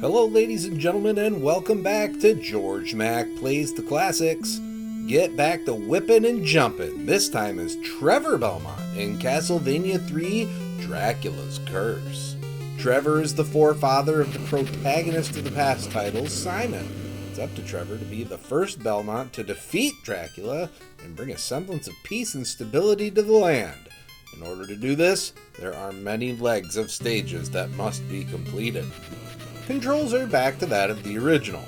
Hello ladies and gentlemen, and welcome back to Georg Mack Plays the Classics. Get back to whipping and jumping, this time as Trevor Belmont in Castlevania 3, Dracula's Curse. Trevor is the forefather of the protagonist of the past titles, Simon. It's up to Trevor to be the first Belmont to defeat Dracula and bring a semblance of peace and stability to the land. In order to do this, there are many legs of stages that must be completed. Controls are back to that of the original.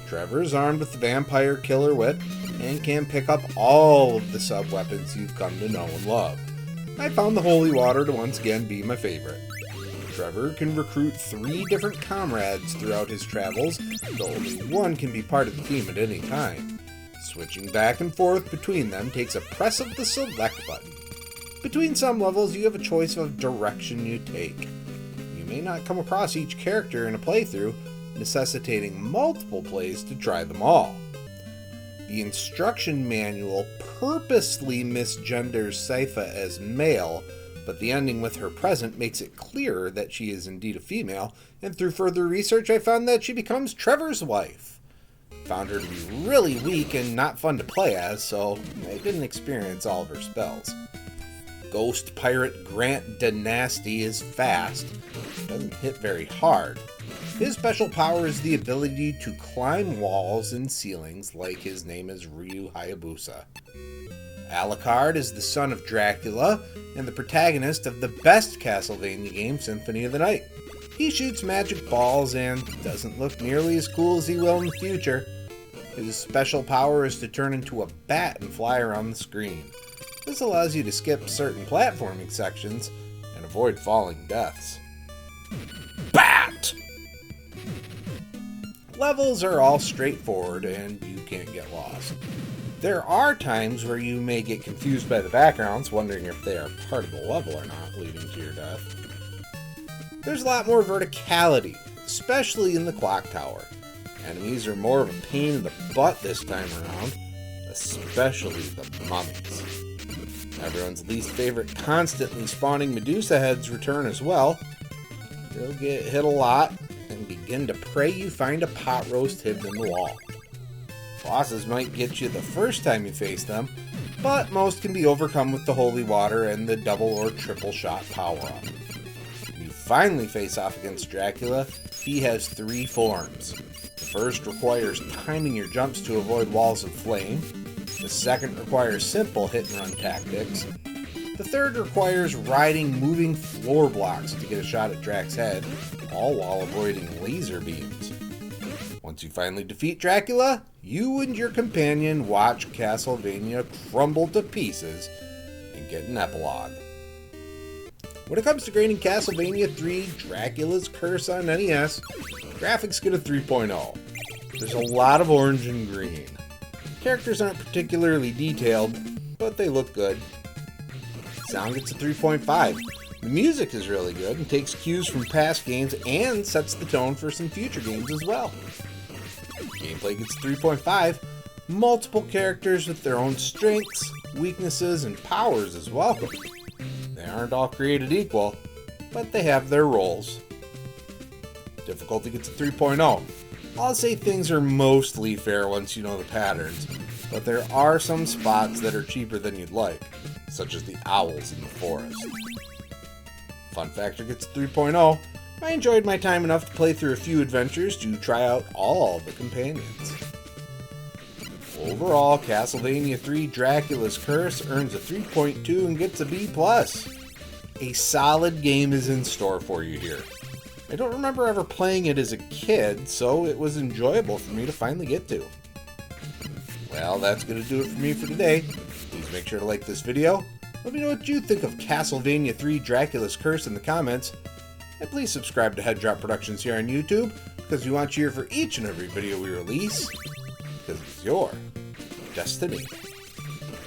Trevor is armed with the Vampire Killer Whip and can pick up all of the sub-weapons you've come to know and love. I found the Holy Water to once again be my favorite. Trevor can recruit 3 different comrades throughout his travels, though only one can be part of the team at any time. Switching back and forth between them takes a press of the select button. Between some levels, you have a choice of direction you take. You may not come across each character in a playthrough, necessitating multiple plays to try them all. The instruction manual purposely misgenders Sypha as male, but the ending with her present makes it clearer that she is indeed a female, and through further research I found that she becomes Trevor's wife. Found her to be really weak and not fun to play as, so I didn't experience all of her spells. Ghost Pirate Grant Dynasty is fast, doesn't hit very hard. His special power is the ability to climb walls and ceilings like his name is Ryu Hayabusa. Alucard is the son of Dracula and the protagonist of the best Castlevania game, Symphony of the Night. He shoots magic balls and doesn't look nearly as cool as he will in the future. His special power is to turn into a bat and fly around the screen. This allows you to skip certain platforming sections and avoid falling deaths. Bat! Levels are all straightforward and you can't get lost. There are times where you may get confused by the backgrounds, wondering if they are part of the level or not, leading to your death. There's a lot more verticality, especially in the clock tower. Enemies are more of a pain in the butt this time around, especially the mummies. Everyone's least favorite constantly spawning Medusa heads return as well. They'll get hit a lot and begin to pray you find a pot roast hidden in the wall. Bosses might get you the first time you face them, but most can be overcome with the holy water and the double or triple shot power-up. When you finally face off against Dracula, he has 3 forms. The first requires timing your jumps to avoid walls of flame. The second requires simple hit-and-run tactics. The third requires riding moving floor blocks to get a shot at Drac's head, all while avoiding laser beams. Once you finally defeat Dracula, you and your companion watch Castlevania crumble to pieces and get an epilogue. When it comes to grading Castlevania 3 Dracula's Curse on NES, graphics get a 3.0. There's a lot of orange and green. Characters aren't particularly detailed, but they look good. Sound gets a 3.5. The music is really good and takes cues from past games and sets the tone for some future games as well. Gameplay gets 3.5. Multiple characters with their own strengths, weaknesses, and powers is welcome. They aren't all created equal, but they have their roles. Difficulty gets a 3.0. I'll say things are mostly fair once you know the patterns, but there are some spots that are cheaper than you'd like, such as the owls in the forest. Fun factor gets a 3.0. I enjoyed my time enough to play through a few adventures to try out all the companions. Overall, Castlevania 3 Dracula's Curse earns a 3.2 and gets a B+. A solid game is in store for you here. I don't remember ever playing it as a kid, so it was enjoyable for me to finally get to. Well, that's going to do it for me for today. Please make sure to like this video. Let me know what you think of Castlevania 3 Dracula's Curse in the comments. And please subscribe to Head Drop Productions here on YouTube, because we want you here for each and every video we release, because it's your destiny.